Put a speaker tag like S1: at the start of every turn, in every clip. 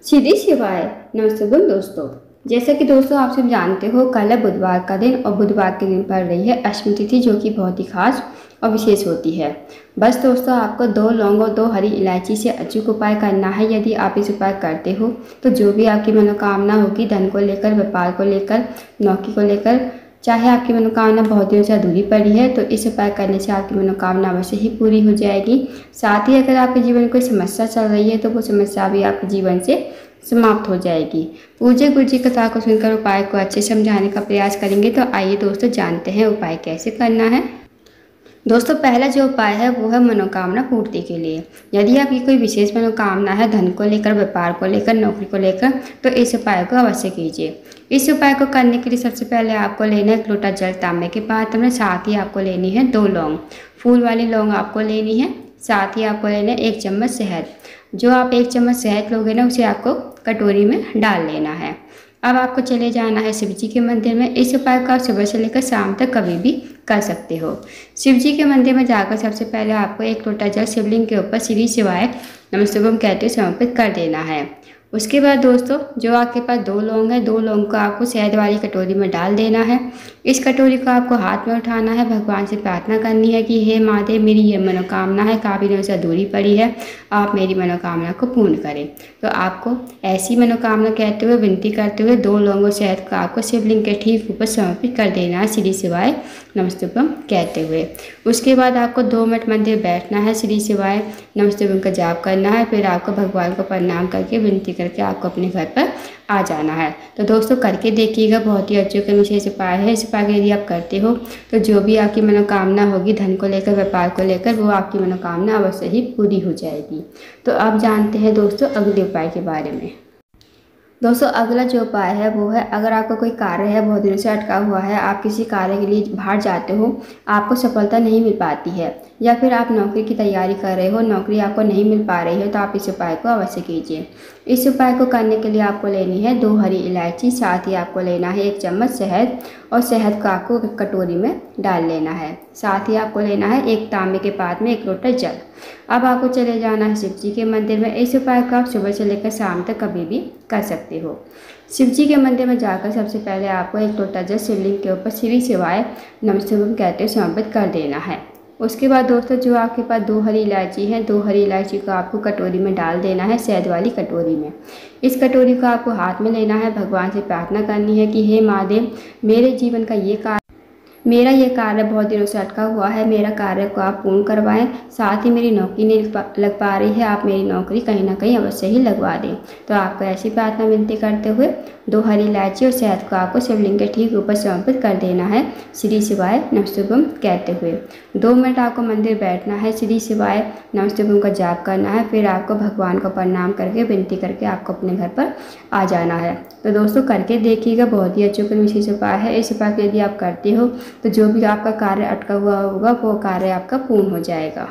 S1: सीधी शिवाय। नमस्ते दोस्तों, जैसा कि दोस्तों आप सब जानते हो, कल है बुधवार का दिन और बुधवार के दिन पड़ रही है अष्टमी तिथि, जो कि बहुत ही खास और विशेष होती है। बस दोस्तों, आपको 2 लौंग और 2 हरी इलायची से अचूक उपाय करना है। यदि आप इस उपाय करते हो तो जो भी आपकी मनोकामना होगी, धन को लेकर, व्यापार को लेकर, नौकरी को लेकर, चाहे आपकी मनोकामना बहुत दिनों से अधूरी पड़ी है, तो इस उपाय करने से आपकी मनोकामना अवश्य ही पूरी हो जाएगी। साथ ही अगर आपके जीवन में कोई समस्या चल रही है तो वो समस्या भी आपके जीवन से समाप्त हो जाएगी। पूज्य गुरु जी कथा को सुनकर उपाय को अच्छे समझाने का प्रयास करेंगे। तो आइए दोस्तों, जानते हैं उपाय कैसे करना है। दोस्तों, पहला जो उपाय है वो है मनोकामना पूर्ति के लिए। यदि आपकी कोई विशेष मनोकामना है, धन को लेकर, व्यापार को लेकर, नौकरी को लेकर, तो इस उपाय को अवश्य कीजिए। इस उपाय को करने के लिए सबसे पहले आपको लेना है 1 लोटा जल तांबे के पात्र में। साथ ही आपको लेनी है 2 लौंग, फूल वाली लौंग आपको लेनी है। साथ ही आपको लेना है 1 चम्मच शहद। जो आप 1 चम्मच शहद लोगे ना, उसे आपको कटोरी में डाल लेना है। अब आपको चले जाना है शिव जी के मंदिर में। इस उपाय को आप सुबह से लेकर शाम तक कभी भी कर सकते हो। शिव जी के मंदिर में जाकर सबसे पहले आपको 1 लोटा जल शिवलिंग के ऊपर श्री शिवाय नमस्तुभ्यम कहते हुए समर्पित कर देना है। उसके बाद दोस्तों, जो आपके पास 2 लौंग है, 2 लौंग को आपको शहद वाली कटोरी में डाल देना है। इस कटोरी को आपको हाथ में उठाना है, भगवान से प्रार्थना करनी है कि हे महादेव, मेरी ये मनोकामना है, काफ़ी दिनों से अधूरी पड़ी है, आप मेरी मनोकामना को पूर्ण करें। तो आपको ऐसी मनोकामना कहते हुए, विनती करते हुए 2 लौंग और शहद को आपको शिवलिंग के ठीक ऊपर समर्पित कर देना है, श्री शिवाय नमस्तुभ्यम कहते हुए। उसके बाद आपको 2 मिनट मंदिर बैठना है, श्री शिवाय नमस्तुभ्यम का जाप करना है। फिर आपको भगवान को प्रणाम करके, विनती करके आपको अपने घर पर आ जाना है। तो दोस्तों, करके देखिएगा, बहुत ही अचूक विशेष उपाय है। इस उपाय यदि आप करते हो तो जो भी आपकी मनोकामना होगी, धन को लेकर, व्यापार को लेकर, वो आपकी मनोकामना अवश्य ही पूरी हो जाएगी। तो अब जानते हैं दोस्तों अगले उपाय के बारे में। दोस्तों, अगला जो उपाय है वो है, अगर आपका कोई कार्य है बहुत दिनों से अटका हुआ है, आप किसी कार्य के लिए बाहर जाते हो, आपको सफलता नहीं मिल पाती है, या फिर आप नौकरी की तैयारी कर रहे हो, नौकरी आपको नहीं मिल पा रही है, तो आप इस उपाय को अवश्य कीजिए। इस उपाय को करने के लिए आपको लेनी है 2 हरी इलायची। साथ ही आपको लेना है 1 चम्मच शहद, और शहद को आपको कटोरी में डाल लेना है। साथ ही आपको लेना है 1 तांबे के पात्र में 1 लोटा जल। अब आपको चले जाना है शिव जी के मंदिर में। इस उपाय को आप सुबह से लेकर शाम तक कभी भी कर सकते हो। शिव जी के मंदिर में जाकर सबसे पहले आपको 1 लोटा जल शिवलिंग के ऊपर श्री शिवाय नमस्तुभ्यम कहते हुए समर्पित कर देना है। उसके बाद दोस्तों, जो आपके पास 2 हरी इलायची है, 2 हरी इलायची को आपको कटोरी में डाल देना है, शहद वाली कटोरी में। इस कटोरी को आपको हाथ में लेना है, भगवान से प्रार्थना करनी है कि हे महादेव, मेरे जीवन का मेरा ये कार्य बहुत दिनों से अटका हुआ है, मेरा कार्य को आप पूर्ण करवाएं। साथ ही मेरी नौकरी नहीं लग पा रही है, आप मेरी नौकरी कहीं ना कहीं अवश्य ही लगवा दें। तो आपको ऐसी प्रार्थना विनती करते हुए 2 हरी इलायची और शहद को आपको शिवलिंग के ठीक ऊपर समर्पित कर देना है, श्री शिवाय नमस्तुभ्यम कहते हुए। 2 मिनट आपको मंदिर बैठना है, श्री शिवाय नमस्तुभ्यम का जाप करना है। फिर आपको भगवान को प्रणाम करके, विनती करके आपको अपने घर पर आ जाना है। तो दोस्तों, करके देखिएगा, बहुत ही अचूक विशेष उपाय है। इस उपाय को यदि आप करते हो तो जो भी आपका कार्य अटका हुआ होगा, वो कार्य आपका पूर्ण हो जाएगा।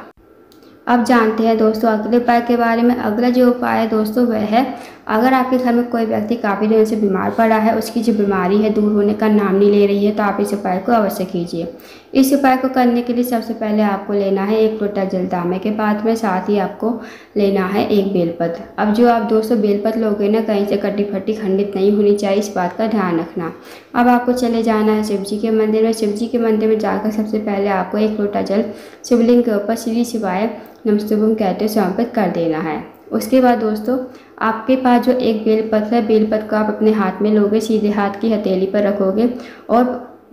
S1: अब जानते हैं दोस्तों अगले उपाय के बारे में। अगला जो उपाय है दोस्तों वह है, अगर आपके घर में कोई व्यक्ति काफ़ी दिनों से बीमार पड़ा है, उसकी जो बीमारी है दूर होने का नाम नहीं ले रही है, तो आप इस उपाय को अवश्य कीजिए। इस उपाय को करने के लिए सबसे पहले आपको लेना है 1 लोटा जल तांबे के पात्र में। साथ ही आपको लेना है 1 बेलपत्र। अब जो आप दोस्तों बेलपत्र लोगे ना, कहीं से कटी फटी खंडित नहीं होनी चाहिए, इस बात का ध्यान रखना। अब आपको चले जाना है शिव जी के मंदिर में। शिव जी के मंदिर में जाकर सबसे पहले आपको 1 लोटा जल शिवलिंग के ऊपर श्री शिवाय नमस्तुभ्यम कहते हुए समर्पित कर देना है। उसके बाद दोस्तों, आपके पास जो 1 बेलपत्र है, बेलपत्र को आप अपने हाथ में लोगे, सीधे हाथ की हथेली पर रखोगे और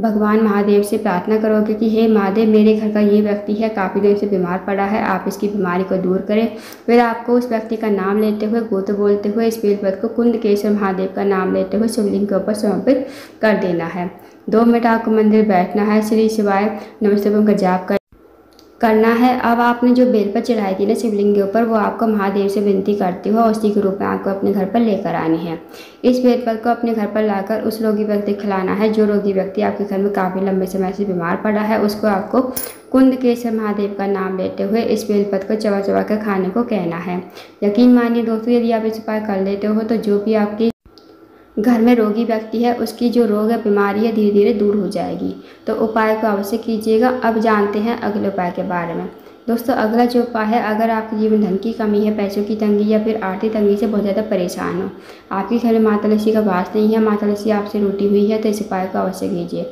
S1: भगवान महादेव से प्रार्थना करोगे कि हे महादेव, मेरे घर का ये व्यक्ति है, काफ़ी दिन से बीमार पड़ा है, आप इसकी बीमारी को दूर करें। फिर आपको उस व्यक्ति का नाम लेते हुए, गोत्र बोलते हुए, इस बेलपत्र को कुंदकेश्वर महादेव का नाम लेते हुए शिवलिंग के ऊपर समर्पित कर देना है। 2 मिनट आपको मंदिर बैठना है, श्री शिवाय नमस्तुभ्यम का जाप करना है। अब आपने जो बेलपत्र चढ़ाई थी ना शिवलिंग के ऊपर, वो आपको महादेव से विनती करते हो, उसी के रूप में आपको अपने घर पर लेकर आनी है। इस बेलपत्र को अपने घर पर लाकर उस रोगी व्यक्ति को खिलाना है। जो रोगी व्यक्ति आपके घर में काफ़ी लंबे समय से बीमार पड़ा है, उसको आपको कुंदकेश्वर महादेव का नाम लेते हुए इस बेलपत्र को चबा चबा कर खाने को कहना है। यकीन मानिए दोस्तों, यदि आप इस उपाय कर लेते हो तो जो भी आपकी घर में रोगी व्यक्ति है, उसकी जो रोग है, बीमारी है, धीरे धीरे दूर हो जाएगी। तो उपाय को अवश्य कीजिएगा। अब जानते हैं अगले उपाय के बारे में। दोस्तों अगला जो उपाय है, अगर आपके जीवन धन की कमी है, पैसों की तंगी या फिर आर्थिक तंगी से बहुत ज़्यादा परेशान हो, आपके घर में माता लक्ष्मी का वास नहीं है, माता लक्ष्मी आपसे रूठी हुई है, तो इस उपाय को अवश्य कीजिए।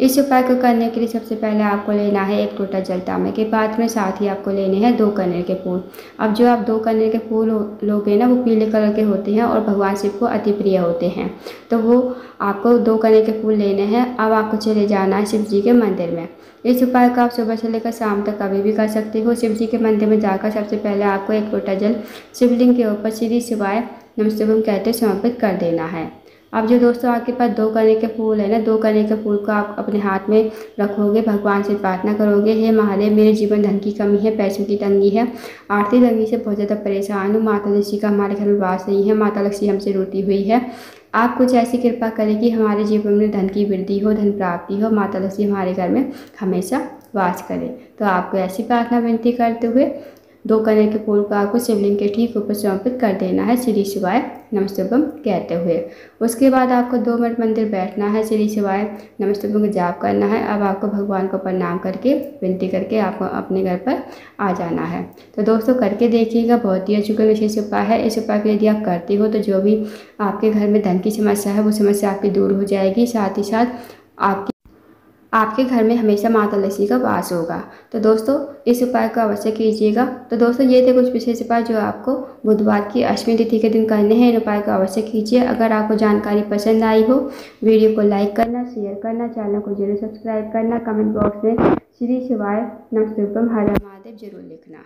S1: इस उपाय को करने के लिए सबसे पहले आपको लेना है एक लोटा जल तांबे के पात्र में, साथ ही आपको लेने हैं 2 कनेर के फूल। अब जो आप 2 कनेर के फूल लोगे ना, वो पीले कलर के होते हैं और भगवान शिव को अति प्रिय होते हैं, तो वो आपको 2 कनेर के फूल लेने हैं। अब आपको चले जाना है शिव जी के मंदिर में। इस उपाय को आप सुबह से लेकर शाम तक कभी भी कर सकते हो। शिव जी के मंदिर में जाकर सबसे पहले आपको एक लोटा जल शिवलिंग के ऊपर श्री शिवाय नमस्तुभ्यम कहते समर्पित कर देना है। अब जो दोस्तों आपके पास 2 कनेर के फूल है ना, 2 कनेर के फूल को आप अपने हाथ में रखोगे, भगवान से प्रार्थना करोगे, हे महादेव मेरे जीवन धन की कमी है, पैसों की तंगी है, आर्थिक तंगी से बहुत ज़्यादा परेशान हूँ, माता लक्ष्मी का हमारे घर में वास नहीं है, माता लक्ष्मी हमसे रूठी हुई है, आप कुछ ऐसी कृपा करें कि हमारे जीवन में धन की वृद्धि हो, धन प्राप्ति हो, माता लक्ष्मी हमारे घर में हमेशा वास करे। तो आपको ऐसी प्रार्थना विनती करते हुए 2 कनेर के फूल को आपको शिवलिंग के ठीक ऊपर समर्पित कर देना है, श्री शिवाय नमस्तुभ्यम कहते हुए। उसके बाद आपको 2 मिनट मंदिर बैठना है, श्री शिवाय नमस्तुभ्यम का जाप करना है। अब आपको भगवान को प्रणाम करके विनती करके आपको अपने घर पर आ जाना है। तो दोस्तों करके देखिएगा, बहुत ही अच्छा विशेष उपाय है। इस उपाय को यदि आप करते हो तो जो भी आपके घर में धन की समस्या है वो समस्या आपकी दूर हो जाएगी, साथ ही साथ आपके घर में हमेशा माता लक्ष्मी का वास होगा। तो दोस्तों इस उपाय को अवश्य कीजिएगा। तो दोस्तों ये थे कुछ विशेष उपाय जो आपको बुधवार की अष्टमी तिथि के दिन करने हैं। इन उपाय को अवश्य कीजिए। अगर आपको जानकारी पसंद आई हो, वीडियो को लाइक करना, शेयर करना, चैनल को जरूर सब्सक्राइब करना, कमेंट बॉक्स में श्री शिवाय नमस्तुभ्यम हर हर महादेव जरूर लिखना।